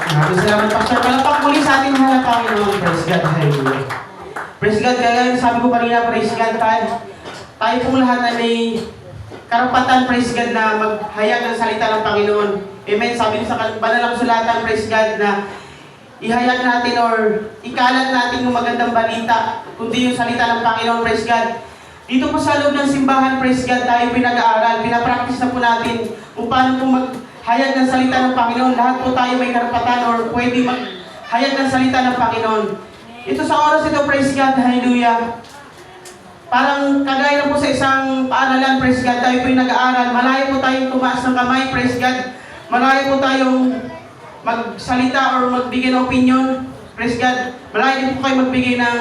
Maraming salamat, Pastor. Palakpak muli sa ating mahal na Panginoon. Praise God. Hallelujah. Praise God. Kaya sabi ko kanina, praise God, tayo pong lahat ay may karapatan, praise God, na maghayag ng salita ng Panginoon. Amen. Sabi ko sa banal na kasulatan, praise God, na ihayag natin or ikalat natin yung magandang balita, kundi yung salita ng Panginoon, praise God. Dito po sa loob ng simbahan, praise God, tayo pinag-aaral, pinapractice na po natin kung paano po maghayag ng salita ng Panginoon. Lahat po tayo may karapatan or pwede maghayag ng salita ng Panginoon. Ito sa oras ito, praise God, hallelujah. Parang kagaya na po sa isang paaralan, praise God, tayo po yung nag-aaral. Malayo po tayong tumaas ng kamay, praise God. Malayo po tayong magsalita or magbigay ng opinion, praise God. Malayo din po kayo magbigay ng,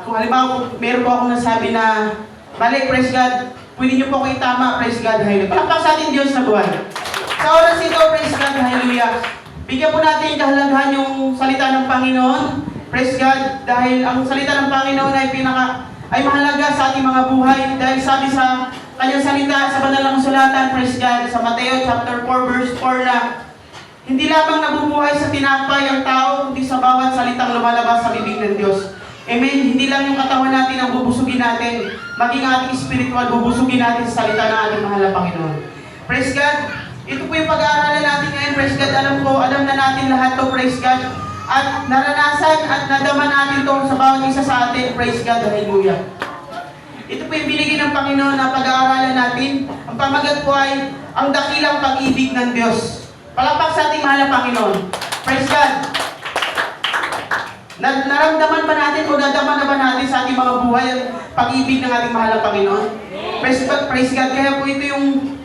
kung halimbawa meron po akong nasabi na mali, praise God, pwede nyo po kayo tama, praise God, hallelujah. Palakpak sa ating Diyos na buhay. Sa oras ito, praise God, hallelujah. Bigyan po natin kahalagahan yung salita ng Panginoon, praise God, dahil ang salita ng Panginoon ay mahalaga sa ating mga buhay dahil sabi sa kanyang salita sa banal na kasulatan, praise God, sa Mateo chapter 4 verse 4 na hindi lamang nabubuhay sa tinapay ang tao, kundi sa bawat salitang lumalabas sa bibig ng Diyos. Amen. Hindi lang yung katawan natin ang bubusugin natin, maging ating spiritual bubusugin natin sa salita ng ating mahal na Panginoon. Praise God. Ito po yung pag-aaralan natin ngayon, praise God. Alam na natin lahat to, praise God. At naranasan at nadama natin ito sa bawat isa sa atin. Praise God, hallelujah. Ito po yung binigay ng Panginoon na pag-aaralan natin. Ang pamagat po ay ang dakilang pag-ibig ng Diyos. Palakpak sa ating mahal na Panginoon. Praise God. Naramdaman ba natin o nadama na ba natin sa ating mga buhay ang pag-ibig ng ating mahal na Panginoon? Praise God. Kaya po ito yung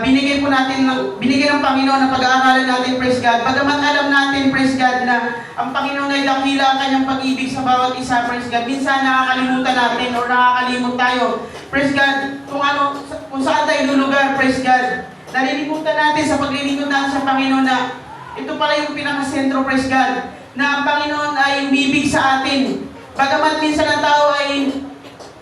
binigay ng Panginoon na pag-aaralan natin, praise God. Bagamat alam natin, praise God, na ang Panginoon ay dakila ang kanyang pag-ibig sa bawat isa, praise God. Minsan nakakalimutan natin o nakakalimot tayo, praise God, kung saan tayo lulugar, praise God. Nalilimutan natin sa paglilingkod natin sa Panginoon na ito pala yung pinakasentro, praise God, na ang Panginoon ay umibig sa atin. Bagamat minsan ang tao ay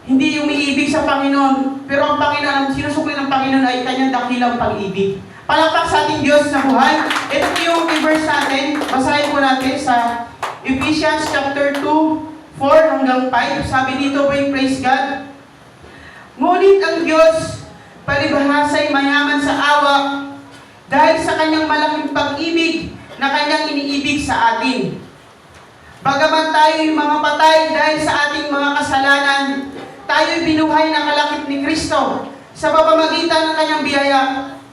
hindi umiibig sa Panginoon, pero ang Panginoon, ang sinusukli ng Panginoon ay kanyang dakilang pag-ibig. Palakpak sa ating Diyos na buhay. Ito po yung verse natin. Basahin po natin sa Ephesians chapter 2, 4 hanggang 5. Sabi dito po yung praise God. Ngunit ang Diyos palibhasa'y mayaman sa awa dahil sa kanyang malaking pag-ibig na kanyang iniibig sa atin. Bagaman tayo'y mga patay dahil sa ating mga kasalanan, tayo'y binuhay ng kalakip ni Kristo. Sa pamamagitan ng kanyang biyaya,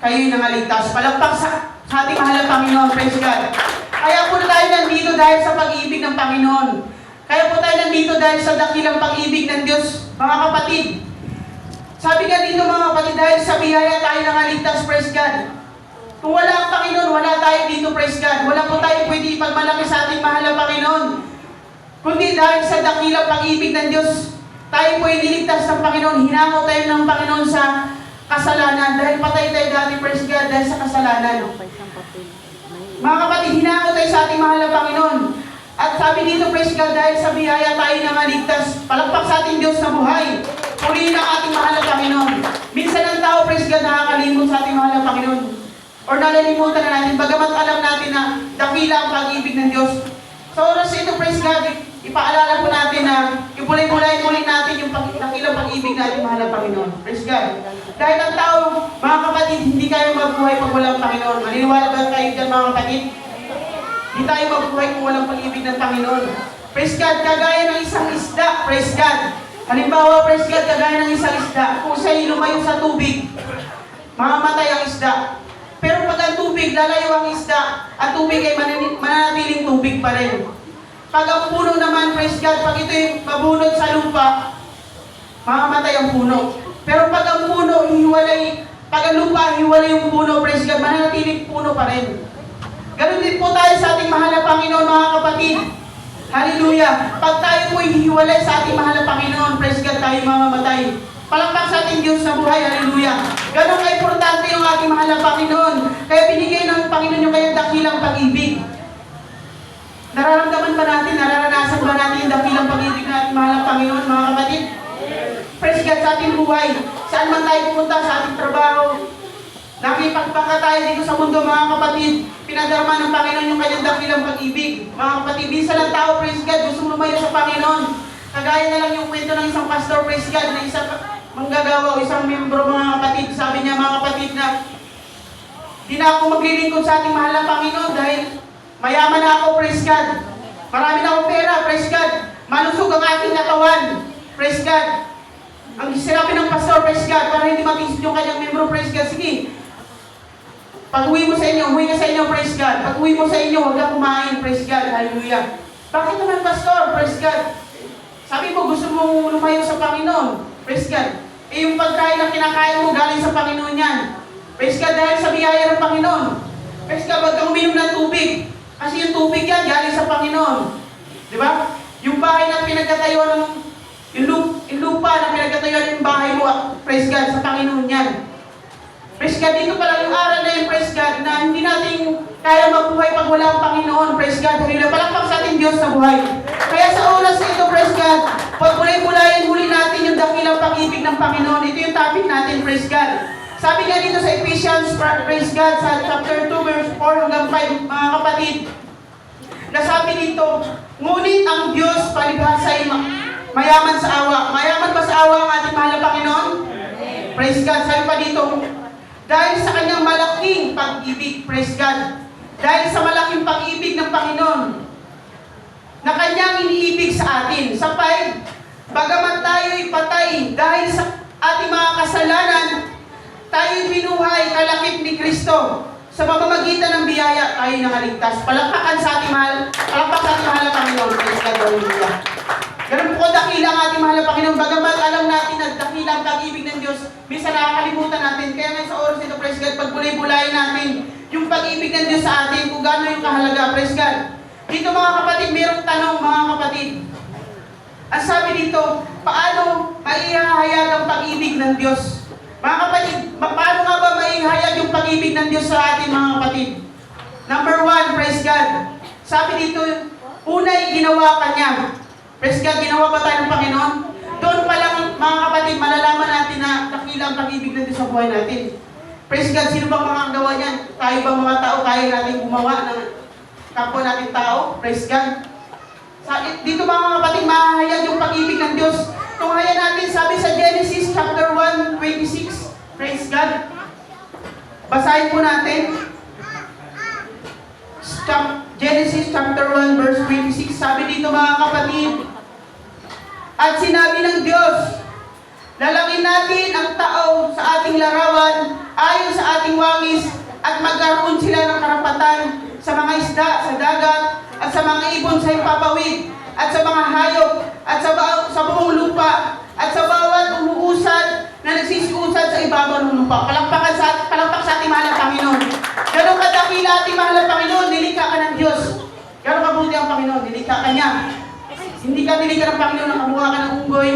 kayo'y nangaligtas. Palakpak sa ating mahal na Panginoon, praise God. Kaya po tayo nandito dahil sa pag-ibig ng Panginoon. Kaya po tayo nandito dahil sa dakilang pag-ibig ng Diyos, mga kapatid. Sabi nga dito mga kapatid, dahil sa biyaya tayo nangaligtas, praise God. Kung wala ang Panginoon, wala tayo dito, praise God. Wala po tayo pwede ipagmalaki sa ating mahal na Panginoon. Kundi dahil sa dakilang pag-ibig ng Diyos, tayo po iniligtas ng Panginoon. Hinango tayo ng Panginoon sa kasalanan. Dahil patay tayo dati, praise God, dahil sa kasalanan. Mga kapatid, hinango tayo sa ating mahal na Panginoon. At sabi dito, praise God, dahil sa biyaya tayo nangaligtas. Palakpak sa ating Diyos na buhay. Purihin ang ating mahal na Panginoon. Minsan ang tao, praise God, nakakalimot sa ating mahal na Panginoon. Or nalilimutan na natin, bagamat alam natin na dakila ang pag-ibig ng Diyos. Sa oras ito, praise God, ipaalala po natin na ipulay-pulay natin yung dakilang pag-ibig natin, mahal na Panginoon. Praise God. Dahil ang tao, mga kapatid, hindi kayo mabuhay pag walang Panginoon. Maniniwala ba kayo dyan, mga kapatid? Hindi tayo mabuhay kung walang pag-ibig ng Panginoon. Praise God, kagaya ng isang isda, praise God. Halimbawa, praise God, kagaya ng isang isda, kung siya'y lumayo sa tubig, mamamatay ang isda. Pero pag ang tubig, lalayo ang isda, ang tubig ay mananatiling tubig pa rin. Pag ang puno naman, praise God, pag ito'y mabunot sa lupa, mamamatay ang puno. Pero pag ang puno, pag ang lupa, hiwalay yung puno, praise God, mananatiling puno pa rin. Ganun din po tayo sa ating mahal na Panginoon, mga kapatid. Hallelujah! Pag tayo po hiwalay sa ating mahal na Panginoon, praise God, tayo mamamatay. Palakpak sa ating Diyos na buhay, hallelujah. Ganun ka-importante yung ating mahal na Panginoon. Kaya binigay ng Panginoon yung kanyang dakilang pag-ibig. Nararamdaman ba natin, nararanasan ba natin yung dakilang pag-ibig na ating mahal na Panginoon, mga kapatid? Praise God sa ating buhay. Saan man tayo pumunta sa ating trabaho, Nakipagbaka tayo dito sa mundo, mga kapatid. Pinadarama ng Panginoon yung kanyang dakilang pag-ibig. Mga kapatid, minsan ang tao, praise God, gusto lumayo sa Panginoon. Kagaya na lang yung kwento ng isang pastor, praise God, na isang manggagawa o isang membro, mga kapatid. Sabi niya, mga kapatid, na di na ako maglilingkod sa ating mahal na Panginoon dahil mayaman na ako, praise God. Marami na akong pera, praise God. Malusog ang aking katawan, praise God. Ang sinabi ng pastor, praise God, para hindi matisip yung kanyang membro, praise God, sige. Pag-uwi mo sa inyo, uwi ka sa inyo, praise God. Pag-uwi mo sa inyo, huwag kang kumain, praise God, hallelujah. Bakit naman, pastor, praise God? Sabi mo, gusto mo lumayo sa Panginoon, praise God. Eh, yung pagkain na kinakain mo, galing sa Panginoon yan. Praise God, dahil sa biyaya ng Panginoon. Praise God, huwag kang uminom ng tubig. Kasi yung tubig yan, galing sa Panginoon. Di ba? Yung bahay na pinagkatayuan ng, yung lupa na pinagkatayuan ng bahay mo, praise God, sa Panginoon yan. Praise God, dito pala yung aral na yun, praise God, na hindi natin kaya mabuhay pag wala ang Panginoon, praise God, hallelujah. Palakpak sa ating Diyos na buhay. Kaya sa oras na ito, praise God, pag-bulay-bulayan muli natin yung dakilang pag-ibig ng Panginoon. Ito yung topic natin, praise God. Sabi nga dito sa Ephesians, praise God, sa chapter 2, verse 4 hanggang 5, mga kapatid, nasabi dito, ngunit ang Diyos palibhasa ay mayaman sa awa. Mayaman ba sa awa ang ating mahal na Panginoon? Praise God. Sabi pa dito, dahil sa kanyang malaking pag-ibig, praise God, dahil sa malaking pag-ibig ng Panginoon, na kanyang iniibig sa atin, sa 5, bagaman tayo'y patay dahil sa ating mga kasalanan, tayo'y binuhay kalakip ni Kristo. Sa pamamagitan ng biyaya, tayo nakaligtas. Palakpakan sa ating mahal, palakpak sa ating mahal na Panginoon, praise God, hallelujah. Ganun po dakila ang ating mahal na Panginoon. Bagamat alam natin na dakila ang pag-ibig ng Diyos, minsan nakakalimutan natin. Kaya ngayon sa oras nito, praise God, pagbulay-bulayan natin yung pag-ibig ng Diyos sa atin, kung gaano yung kahalaga, praise God. Dito mga kapatid, mayroong tanong mga kapatid. Ang sabi dito, paano maihahayag ang pag-ibig ng Diyos? Mga kapatid, paano nga ba maihahayag yung pag-ibig ng Diyos sa atin mga kapatid? Number 1, praise God. Sabi dito, unay ginawa ka niya. Praise God, ginawa ba tayo ng Panginoon? Doon pa lang, mga kapatid, malalaman natin na dakila ang pag-ibig ng Diyos sa buhay natin. Praise God, sino bang mga gawa niyan? Tayo bang mga tao, kaya natin gumawa ng kapwa natin tao? Praise God. Dito mga kapatid, mahahayag yung pag-ibig ng Diyos. Tunghayan natin, sabi sa Genesis chapter 1:26. Praise God. Basahin po natin. Genesis chapter 1 verse 26. Sabi dito mga kapatid, at sinabi ng Diyos, lalangin natin ang tao sa ating larawan, ayon sa ating wangis, at magkaroon sila ng karapatan sa mga isda sa dagat, at sa mga ibon sa impapawid, at sa mga hayop, at sa buong lupa, at sa bawat umuusad na nagsisiusad sa ibabaw ng lupa. Palakpak sa ating mahal na Panginoon. Ganun kadakila ating mahal na Panginoon, nilikha ka ng Diyos. Ganun kabuti ang Panginoon, nilikha ka niya. Hindi ka nilikha ng Panginoon na kamuha ka ng unggoy,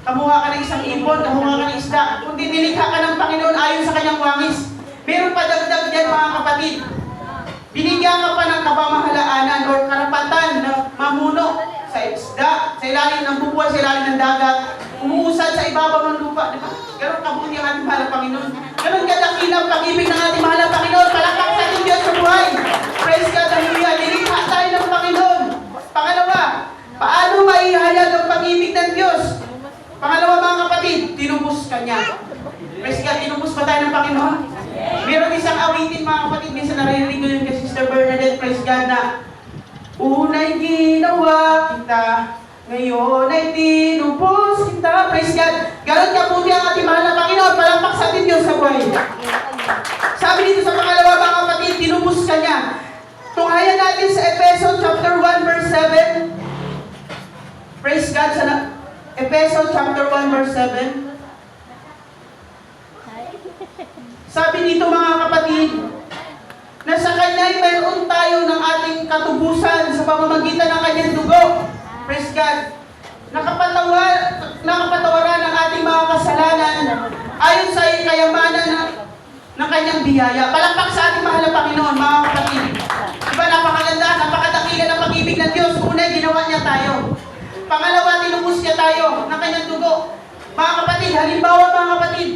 kamuha ka ng isang ibon, kamuha ka ng isda. Kundi nilikha ka ng Panginoon ayon sa kanyang wangis. Meron pa dagdag dyan mga kapatid. Binigyan ka pa ng kapamahalaanan o karapatan na mamuno sa isda, sa ilalim ng bubuhay, sa ilalim ng dagat, umuusad sa ibabaw ng lupa. Diba? Ganun kabuti ang ating mahal na Panginoon. Ganun kadakilang pag-ibig ng ating mahal na Panginoon. Palakpak sa ating Diyos sa buhay. Praise God, hallelujah. Nilikha tayo ng Panginoon. Pangalawa, paano maihayag ang pag-ibig ng Diyos? Pangalawa mga kapatid, tinubos ka niya. Praise God, tinubos ba tayo ng Panginoon? Meron isang awitin mga kapatid, minsan naririnig ko yun kay Sister Bernadette, praise God, na unay ginawa kita, ngayon ay tinubos kita, praise God. Ganon kabuti ang ating mahal na Panginoon, palakpak sa ating Diyos sa buhay. Sabi dito sa pangalawa mga kapatid, tinubos ka niya. Tunghayan natin sa Ephesians chapter 1 verse 7. Praise God, sa Ephesians chapter 1 verse 7. Sabi dito mga kapatid, na sa Kanya'y mayroon tayo ng ating katubusan sa pamamagitan ng Kanyang dugo. Praise God. Nakapatawaran ang ating mga kasalanan ayon sa kayamanan ng Kanyang biyaya. Palakpak sa ating mahal na Panginoon, mga kapatid. Diba, napakaganda, napakadakila ng pag-ibig ng Diyos. Una, ginawa niya tayo. Pangalawa, tinubos niya tayo ng Kanyang dugo. Mga kapatid, halimbawa mga kapatid,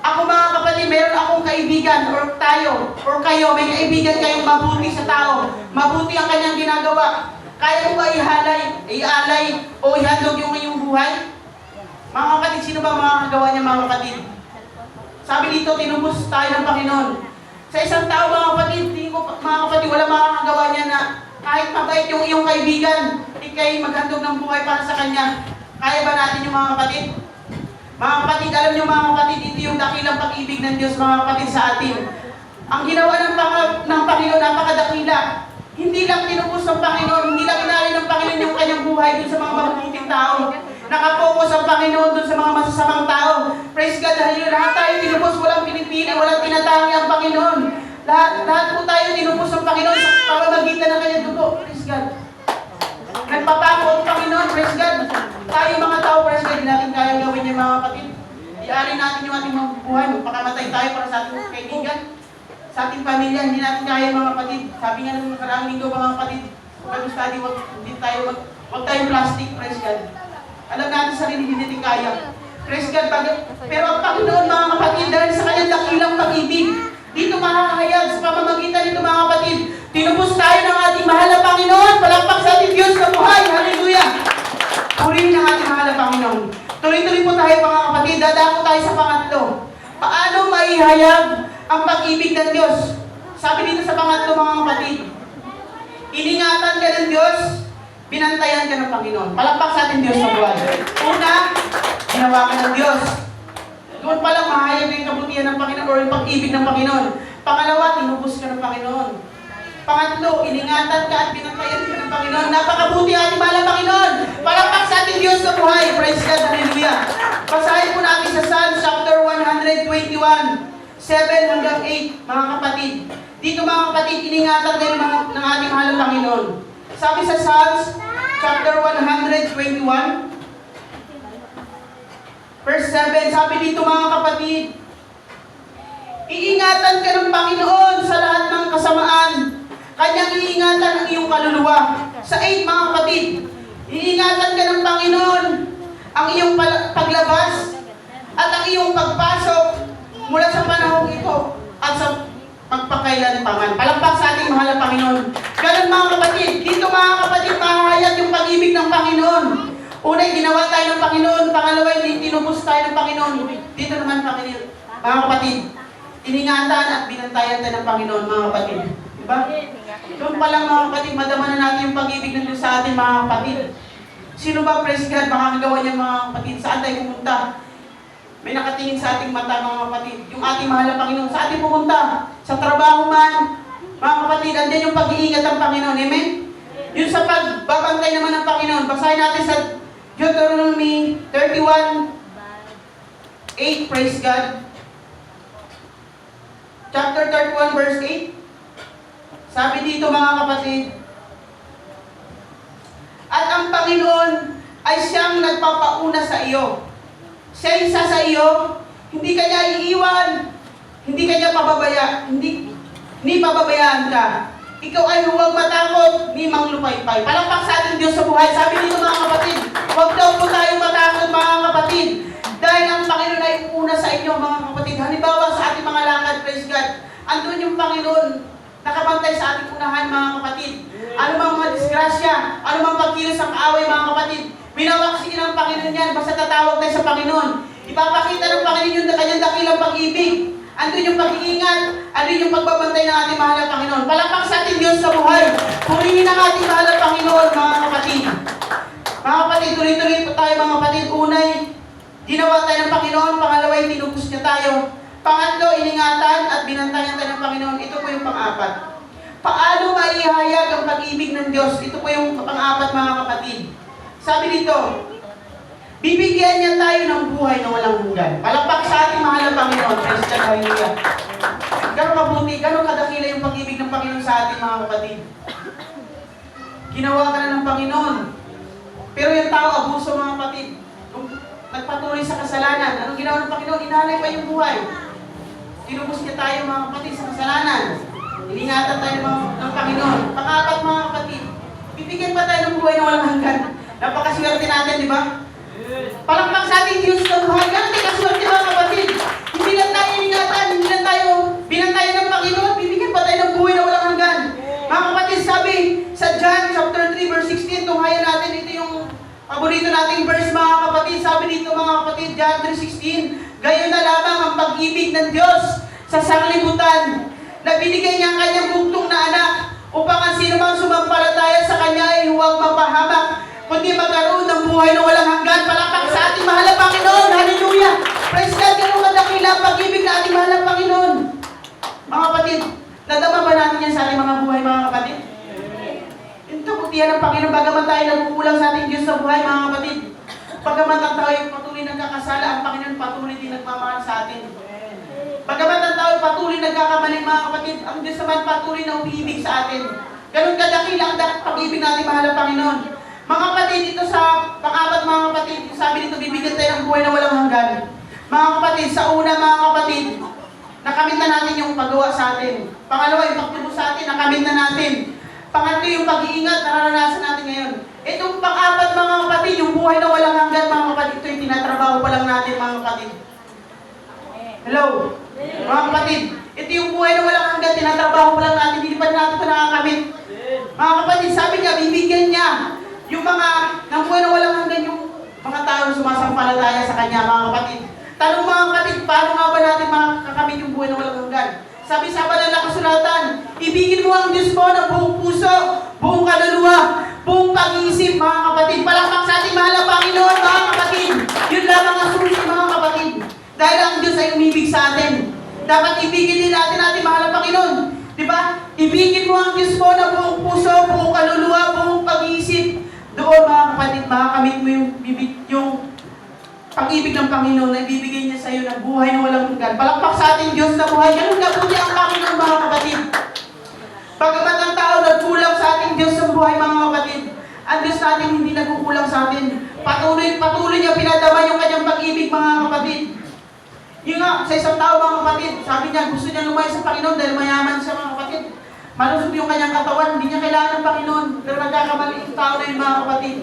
Ako mga kapatid, meron akong kaibigan or tayo or kayo, may kaibigan kayong mabuti sa tao. Mabuti ang kanyang ginagawa. Kaya mo ba ialay o ihandog yung iyong buhay? Mga kapatid, sino ba makakagawa niya mga kapatid? Sabi dito, tinubos tayo ng Panginoon. Sa isang tao mga kapatid, mga kapatid, wala makakagawa niya na kahit mabait yung iyong kaibigan, ikay maghandog ng buhay para sa kanya. Kaya ba natin yung mga kapatid? Mga kapatid, alam niyo mga kapatid, ito yung dakilang pag-ibig ng Diyos mga kapatid sa atin. Ang ginawa ng Panginoon, napakadakila. Hindi lang tinubos ng Panginoon, hindi lang inalay ng Panginoon yung kanyang buhay dun sa mga mabubuting tao. Nakapokus ang Panginoon dun sa mga masasamang tao. Praise God, dahil lahat tayo tinubos, walang pinipili, walang tinatangi ang Panginoon. Lahat po tayo tinubos ng Panginoon sa pamamagitan ng kanyang dugo. Praise God. Nagpapako ang Panginoon, praise God. Tayo mga tao, praise God, hindi natin kaya gawin niya mga kapatid. Ialin natin yung ating mga buhay, magpakamatay tayo para sa ating kaibigan, sa ating pamilya, hindi natin kaya mga kapatid. Sabi nga ng nakaraang linggo mga kapatid, Bible study, wag tayong plastic, praise God. Alam natin sa sarili, hindi natin kaya. Praise God, pero ang Panginoon mga kapatid, dahil sa kanyang dakilang pag-ibig, dito makakahayag sa pamamagitan nito mga kapatid, tinubos tayo ng ating mahal na Panginoon, palakpak sa ating Diyos na buhay, hallelujah! Purihin ang ating mahal na Panginoon. Tuloy-tuloy po tayo mga kapatid, dadako tayo sa pangatlo. Paano maihayag ang pag-ibig ng Diyos? Sabi dito sa pangatlo mga kapatid, iningatan ka ng Diyos, binantayan ka ng Panginoon. Palakpak sa ating Diyos na buhay. Una, ginawa ka ng Diyos. Doon palang mahayag ng kabutihan ng Panginoon o yung pag-ibig ng Panginoon. Pangalawa, tinubos ka ng Panginoon. Pangatlo, iningatan ka at binantayan ka ng Panginoon. Napakabuti ating mahal na Panginoon. Palakpak sa ating Diyos na buhay. Praise God, hallelujah. Basahin po natin sa Psalms chapter 121, 7 hanggang 8, mga kapatid. Dito mga kapatid, iningatan kayo ng ating mahal na Panginoon. Sabi sa Psalms chapter 121, verse 7, sabi dito mga kapatid, iingatan ka ng Panginoon sa lahat ng kasamaan. Kanyang iingatan ang iyong kaluluwa. Sa 8 mga kapatid, iingatan ka ng Panginoon ang iyong paglabas at ang iyong pagpasok mula sa panahong ito at sa pagpakailanpaman. Palakpak sa ating mahal na Panginoon. Ganun mga kapatid, dito mga kapatid, mahahayag yung pag-ibig ng Panginoon. Una'y ginawa tayo ng Panginoon, pangalawa, tinubos tayo ng Panginoon. Dito naman Panginoon, mga kapatid, iningatan at binantayan tayo ng Panginoon, mga kapatid. Diba? Doon pa lang mga kapatid, madama na natin yung pag-ibig ng Diyos sa ating mga kapatid. Sino ba, praise God, makakagawa niya mga kapatid? Saan tayo pumunta? May nakatingin sa ating mata mga kapatid. Yung ating mahal na Panginoon, sa ating pumunta? Sa trabaho man, mga kapatid, andyan yung pag-iingat ng Panginoon. Amen? Yung sa pagbabantay naman ng Panginoon, basahin natin sa Deuteronomy 31:8, praise God. Chapter 31, verse 8. Sabi dito mga kapatid, at ang Panginoon ay siyang nagpapauna sa iyo. Siya isa sa iyo, hindi kanya iiwan, hindi kanya hindi pababayaan ka. Ikaw ay huwag matakot, ni manglupaypay. Palakpak sa ating Diyos sa buhay. Sabi dito mga kapatid, huwag daw po tayong matakot mga kapatid. Dahil ang Panginoon ay una sa inyo mga kapatid. Halimbawa sa ating mga lakad, praise God, andun yung Panginoon, nakabantay sa ating unahan mga kapatid. Ano mang mga disgrasya, ano mang pagkilos ng kaaway mga kapatid, binawaksikin ng Panginoon yan, basta tatawag tayo sa Panginoon. Ipapakita ng Panginoon yung kanyang dakilang pag-ibig. Andun yung pag-iingat, andun yung pagbabantay ng ating mahal na Panginoon. Palakpak sa ating Diyos sa buhay. Purihin ang ating mahal na Panginoon, mga kapatid. Mga kapatid, tuloy-tuloy po tayo mga kapatid. Unay, ginawa tayo ng Panginoon. Pangalaway, tinubos niya tayo. Pangatlo, iningatan at binantayan tayo ng Panginoon. Ito po yung pang-apat. Paano maihayag ang pag-ibig ng Diyos? Ito po yung pang-apat mga kapatid. Sabi dito, bibigyan niya tayo ng buhay na walang hanggan. Palakpak sa ating mahal na Panginoon. Praise God, hallelujah. Gano'ng mabuti, gano'ng kadakila yung pag-ibig ng Panginoon sa ating mga kapatid. Ginawa ka na ng Panginoon. Pero yung tao, abuso mga kapatid. Kung nagpatuloy sa kasalanan, anong ginawa ng Panginoon? Inalay pa yung buhay. Tinubos niya tayo mga kapatid sa kasalanan. Iningatan tayo ng Panginoon. Pang-apat mga kapatid, bibigyan pa tayo ng buhay na walang hanggan. Napakaswerte natin, di ba? Palakpak sa ating Diyos na buhay. Ganun din kaswerte mga kapatid. Hindi lang tayo sa John chapter 3 verse 16, tunghayan natin, ito yung paborito nating verse mga kapatid. Sabi dito mga kapatid, John 3:16, gayon na lamang ang pag-ibig ng Diyos sa sanglibutan, na binigay niya ang kanyang bugtong na anak, upang ang sinumang sumampalataya sa kanya ay huwag mapahamak, kundi magkaroon ng buhay na walang hanggan. Palakpak sa ating mahal na Panginoon. Hallelujah! Praise God! Ganun kadakila ang pag-ibig na ating mahal na Panginoon. Mga kapatid, nadama ba natin yan sa ating mga buhay, mga kapatid? Yung kabutihan ng Panginoon, bagaman tayo nagkukulang sa ating Diyos sa buhay, mga kapatid. Bagaman tayo patuloy nagkakasala, ang Panginoon patuloy din nagmamahal sa atin. Bagaman ang tao patuloy nagkakamali, mga kapatid, ang Diyos naman patuloy na umiibig sa atin. Ganun kadakila ang pag-ibig natin, mahal na Panginoon. Mga kapatid, dito sa pang-apat, mga kapatid, sabi dito, bibigyan tayo ng buhay na walang hanggan. Mga kapatid, sa una, mga kapatid, nakamit na natin yung paggawa sa atin. Pangalawa, yung pagtubo sa atin, nakamit na natin. Pangatlo, yung pag-iingat, nararanasan natin ngayon. Itong pang-apat, mga kapatid, yung buhay na walang hanggan, mga kapatid, ito yung tinatrabaho pa lang natin, mga kapatid. Hello? Mga kapatid, ito yung buhay na walang hanggan, tinatrabaho pa lang natin, hindi pa natin ito nakakamit. Mga kapatid, sabi niya, bibigyan niya yung mga ng buhay na walang hanggan, yung mga taong sumasampalataya sa kanya, mga kapatid. Tanong mga kapatid, paano nga ba natin makakamit yung buhay na walang hanggan? Sabi sa banal na kasulatan, ibigin mo ang Diyos mo ng buong puso, buong kaluluwa, buong pag-iisip, mga kapatid. Palakpak sa ating mahal na Panginoon, mga kapatid. Yun lamang ang susi, mga kapatid. Dahil ang Diyos ay umibig sa atin. Dapat ibigin din natin ating mahal na Panginoon. Diba? Ibigin mo ang Diyos mo ng buong puso, buong kaluluwa, buong pag-iisip. Doon, mga kapatid, makakamit mo yung pag-ibig ng Panginoon na ibibigay niya sa iyo ng buhay na walang hanggan. Palakpak sa ating Diyos na buhay. Ganun na buti ang Panginoon, mga kapatid. Bagamat ang tao nagkulang sa ating Diyos ng buhay, mga kapatid, ang Diyos natin hindi nagkukulang sa atin. Patuloy niya pinadama yung kanyang pag-ibig, mga kapatid. Yung nga, sa isang tao, mga kapatid, sabi niya, gusto niya lumayo sa Panginoon dahil mayaman siya, mga kapatid. Malusog yung kanyang katawan, hindi niya kailangan ng Panginoon. Pero nagkakamali yung tao na yun, mga kapatid.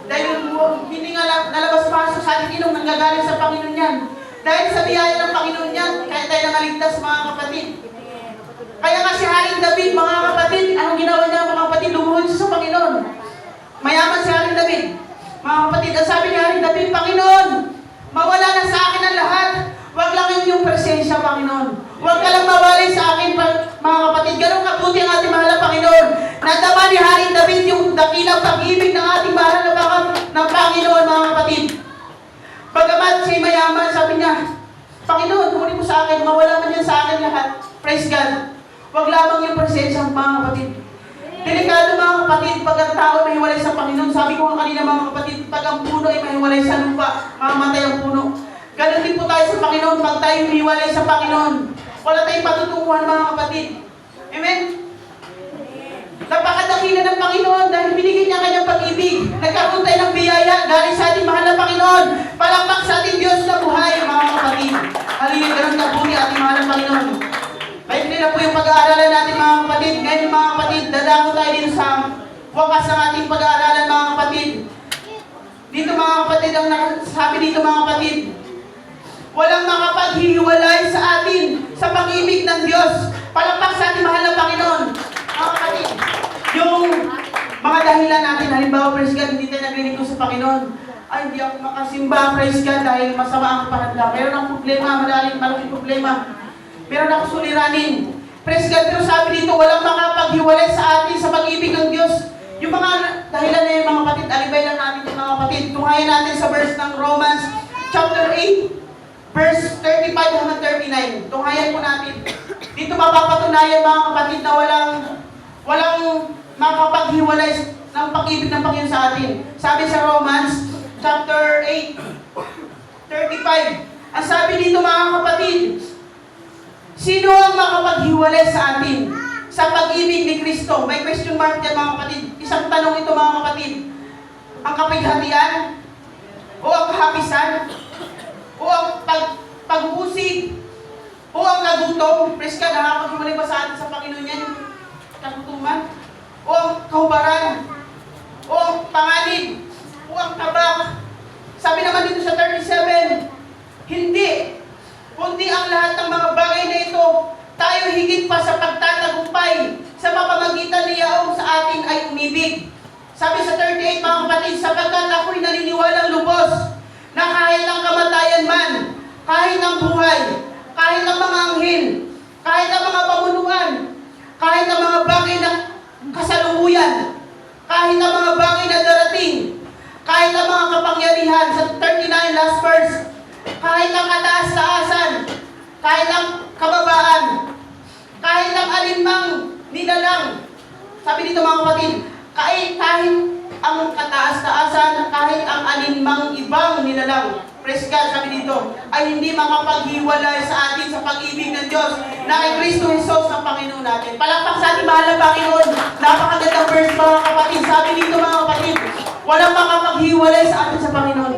Dahil hindi nga nalabas-pasok sa ating ilong, nanggagaling sa Panginoon yan. Dahil sa biyaya ng Panginoon yan, kaya tayo namaligtas, mga kapatid. Kaya nga si Haring David, mga kapatid, anong ginawa niya, mga kapatid? Lumuhod siya sa Panginoon. Mayaman si Haring David. Mga kapatid, ang sabi ni Haring David, Panginoon, mawala na sa akin ang lahat. Huwag lang yung presensya, Panginoon. Huwag ka lang mawalay sa akin, mga kapatid. Ganun kabuti ang ating mahal na Panginoon. Nadama ni Haring David yung dakilang pag-ibig ng ating mahal na ng Panginoon, mga kapatid. Bagamat siya mayaman, sabi niya, Panginoon, kunin mo sa akin, mawala man yan sa akin lahat. Praise God. Huwag lamang yung presensya, mga kapatid. Delikado, mga kapatid, pag ang tao mahiwalay sa Panginoon. Sabi ko kanina, mga kapatid, pag ang puno ay mahiwalay sa lupa, mamamatay ang puno. Ganun din po tayo sa Panginoon, pag tayo humiwalay sa Panginoon. Wala tayong patutunguhan, mga kapatid. Amen? Napakadakila ng Panginoon dahil binigyan niya kanyang pag-ibig. Nagkaroon tayo ng biyaya galing sa ating mahal na Panginoon. Palakpak sa ating Diyos na buhay, mga kapatid. Halina, ganun kabuti ating mahal na Panginoon. Maikli na po yung pag-aaralan natin, mga kapatid. Ngayon, mga kapatid, dadako tayo din sa wakas ng ating pag-aaralan, mga kapatid. Dito, mga kapatid, ang sabi dito, mga kapatid, walang makapaghihiwalay sa atin sa pag-ibig ng Diyos. Palakpak sa ating mahal na Panginoon. Mga kapatid, yung mga dahilan natin, halimbawa, praise God, hindi tayo naglilingkod sa Panginoon. Ay, hindi ako makasimba, praise God, dahil masama ang pakiramdam. Meron akong problema, malaking problema. Meron akong suliranin. Praise God, pero sabi dito, walang makapaghiwalay sa atin sa pag-ibig ng Diyos. Yung mga dahilan na yung mga kapatid, alibay lang natin yung mga kapatid. Tunghayan natin sa verse ng Romans chapter 8. Verse 35 hanggang 39. Tunghayan po natin. Dito mapapatunayan, mga kapatid, na walang makapaghiwalay ng pag-ibig ng Panginoon sa atin. Sabi sa Romans chapter 8, 35. Ang sabi dito, mga kapatid, sino ang makapaghiwalay sa atin sa pag-ibig ni Kristo? May question mark dyan, mga kapatid. Isang tanong ito, mga kapatid. Ang kapighatian? O ang kahapisan? O ang pag-uusig? O ang kagutom? Praise God, nakakapaghiwalay ba sa atin sa Panginoon yan yung kagutuman? O ang kahubaran? O ang panganib? O ang tabak? Sabi naman dito sa 37, hindi. Kundi ang lahat ng mga bagay na ito, tayo higit pa sa pagtatagumpay sa mapamagitan ni Yaong sa atin ay umibig. Sabi sa 38 mga kapatid, sapagkat ako'y naniniwalang lubos na kahit ang kamatayan man, kahit ang buhay, kahit ang mga anghel, kahit ang mga pamunuan, kahit ang mga bagay na kasalukuyan, kahit ang mga bagay na darating, kahit ang mga kapangyarihan, sa 39 last verse, kahit ang kataas-taasan, kahit ang kababaan, kahit ang alinmang nilalang. Sabi dito mga kapatid, kahit ang kataas-taasan, kahit ang alinmang ibang nilalang, praise God, sabi dito, ay hindi makapaghiwalay sa atin sa pag-ibig ng Diyos na kay Kristo Jesus ng Panginoon natin. Palakpak sa ating mahal na Panginoon. Napakagandang verse mga kapatid. Sabi dito mga kapatid, walang makapaghiwalay sa atin sa Panginoon.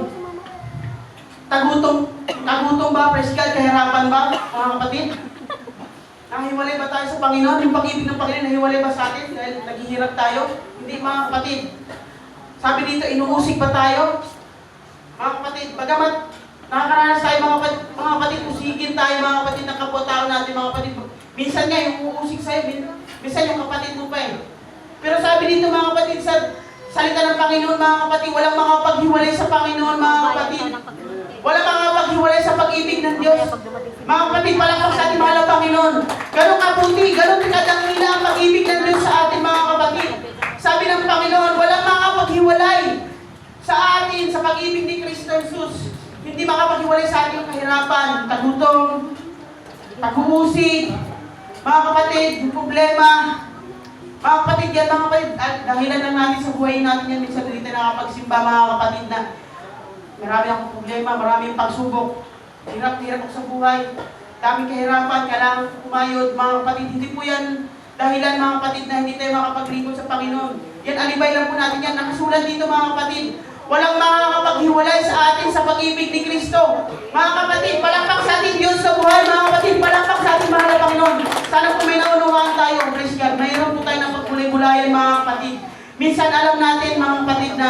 Tagutom ba, praise God, kahirapan ba, mga kapatid? Nahiwalay ba tayo sa Panginoon? Yung pag-ibig ng Panginoon, nahiwalay ba sa atin dahil naghihirap tayo? Hindi mga kapatid. Sabi dito, inuusig ba tayo? Mga kapatid, bagamat nakakaranas tayo mga kapatid, usigin tayo mga kapatid ng kapwa-tao natin mga kapatid. Minsan nga yung uusig sa'yo, minsan yung kapatid mo pa eh. Pero sabi dito mga kapatid, sa salita ng Panginoon mga kapatid, walang makapaghiwalay sa Panginoon mga kapatid. Walang makapaghiwalay sa pag-ibig ng Diyos. Mga kapatid, palakpak sa ating mahal na Panginoon. Ganong kaputi, ganong kadangila ang pag-ibig ng Diyos sa ating mga kapatid. Sabi ng Panginoon, walang makapaghiwalay sa atin, sa pag-ibig ni Kristo Jesus. Hindi makapaghiwalay sa ating kahirapan, tagutom, pag-uusig, mga kapatid, yung problema. Mga kapatid, yan mga kapatid, dahilan lang natin sa buhay natin yan, minsan dito nakapagsimba mga kapatid na marami akong problema, maraming pagsubok, hirap ako sa buhay, daming kahirapan, kailangan kumayod, mga kapatid, hindi po yan dahilan mga kapatid na hindi tayo makapaglingkod sa Panginoon. Yan, alibay lang po natin yan, nakasulat dito mga kapatid. Walang makakapaghiwalay sa atin sa pag-ibig ni Kristo. Mga kapatid, palakpak sa ating Diyos sa buhay. Mga kapatid, palakpak sa ating mahal na Panginoon. Sana po may naunawaan tayo, praise God. Mayroon po tayo ng pagkulay-gulayan mga kapatid. Minsan alam natin mga kapatid na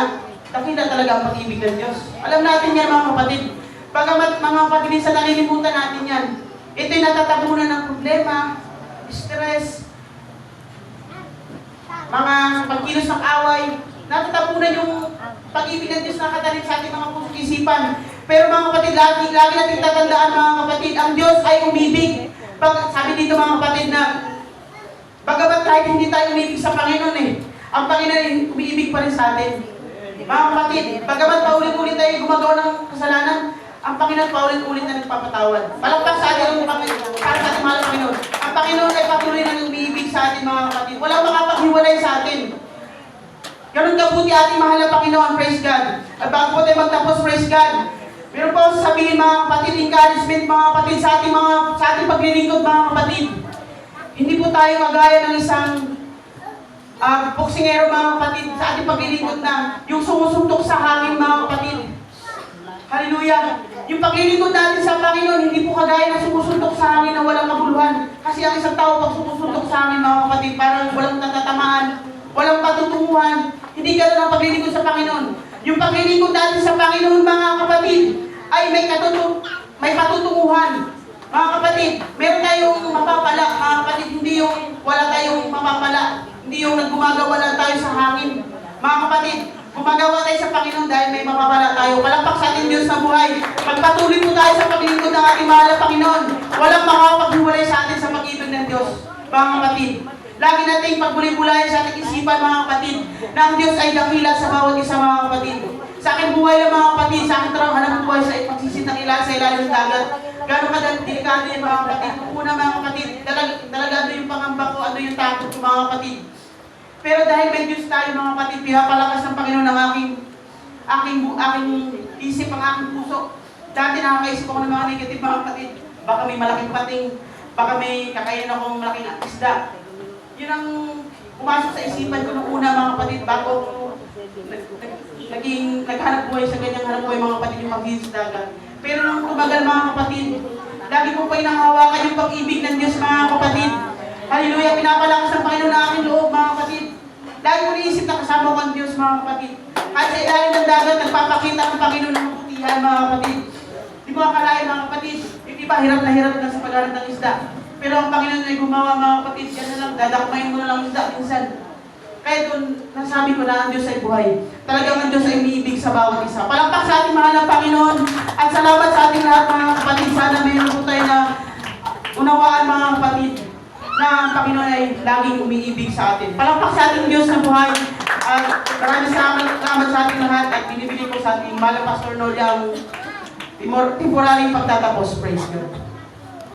dakila talaga ang pag-ibig ng Diyos. Alam natin yan mga kapatid. Pagamat mga kapatid, minsan nalilimutan natin yan. Ito'y natatabunan ng problema, stress, mga pagkilos ng away. Natatabunan yung pag-ibig ng Diyos na katalim sa ating mga pusong isipan. Pero mga kapatid, lagi natin tatandaan mga kapatid, ang Diyos ay umibig. Sabi dito mga kapatid na, bagamat kahit hindi tayo umibig sa Panginoon ang Panginoon ay umiibig pa rin sa atin. Mga kapatid, bagamat paulit-ulit tayo gumagawa ng kasalanan, ang Panginoon paulit-ulit na nagpapatawad. Palakpak sa atin ang Panginoon, para sa ating mahal na Panginoon. Ang Panginoon ay patuloy na umiibig sa atin mga kapatid. Walang makapaghiwalay sa atin. Ganun kabuti ating mahal na Panginoon, praise God. At bago po tayo magtapos, praise God, meron po ako sabihin mga kapatid, encouragement mga kapatid sa ating paglilingkod mga kapatid. Hindi po tayo magaya ng isang boksingero mga kapatid sa ating paglilingkod na yung sumusuntok sa hangin mga kapatid. Hallelujah! Yung paglilingkod natin sa Panginoon, hindi po kagaya na sumusuntok sa hangin na walang maguluhan. Kasi ang isang tao pag sumusuntok sa hangin mga kapatid, parang walang natatamaan, walang patutunguhan. Hindi ganun ang paglilingkod sa Panginoon. Yung paglilingkod natin sa Panginoon, mga kapatid, ay may patutunguhan. Mga kapatid, meron tayong mapapala. Mga kapatid, hindi yung wala tayong mapapala. Hindi yung naggumagawa lang tayo sa hangin. Mga kapatid, gumagawa tayo sa Panginoon dahil may mapapala tayo. Palakpak sa ating Diyos na buhay. Magpatuloy po tayo sa paglilingkod ng ating mahal na Panginoon. Walang makakapaghiwalay sa atin sa pag-ibig ng Diyos. Mga kapatid, lagi nating pagbuli-bulayan sa ating isipan mga kapatid na ang Diyos ay dakila sa bawat isa mga kapatid. Sa aking buhay lang mga kapatid, sa aking trabaho hanap buhay sa pagsisit ng ilan sa ilalim ng dagat. Gano'ng delikado yung mga kapatid. Una mga kapatid, dalagado yung pangamba ko, ano yung takot ko mga kapatid. Pero dahil may Diyos tayo mga kapatid, pinapalakas ng Panginoon ng aking isip, ang aking puso. Dati nakakaisip ako ng mga negative mga kapatid. Baka may malaking pating, baka may kakainin akong malaking isda. Yun ang pumasok sa isipan ko nung una mga kapatid bago naghanap buhay sa ganyang hanap buhay mga kapatid yung pag-ibig sa dagat. Pero nung tumagal mga kapatid, lagi ko pa inahawakan yung pag-ibig ng Diyos mga kapatid. Hallelujah, pinapalakas ng Panginoon na aking loob mga kapatid. Lagi ko naisip na kasama ko ang Diyos mga kapatid. Kahit sa ilalim ng dagat, nagpapakita ng Panginoon ng kaputihan mga kapatid. Di mo akalain mga kapatid, yung iba hirap na sa paghanap ng isda. Pero ang Panginoon ay gumawa mga kapatid, yan na lang, dadakmayin mo na lang isda minsan. Kaya doon, nasabi ko na ang Diyos ay buhay. Talagang ang Diyos ay umiibig sa bawat isa. Palakpak sa ating mahal na Panginoon at salamat sa ating lahat mga kapatid. Sana mayroon po tayo na unawaan mga kapatid na ang Panginoon ay laging umiibig sa atin. Palakpak sa ating Diyos na buhay. At maraming salamat sa ating lahat at binibili ko sa ating mahal na Pastor Noli ang temporaryong pagtatapos. Praise God.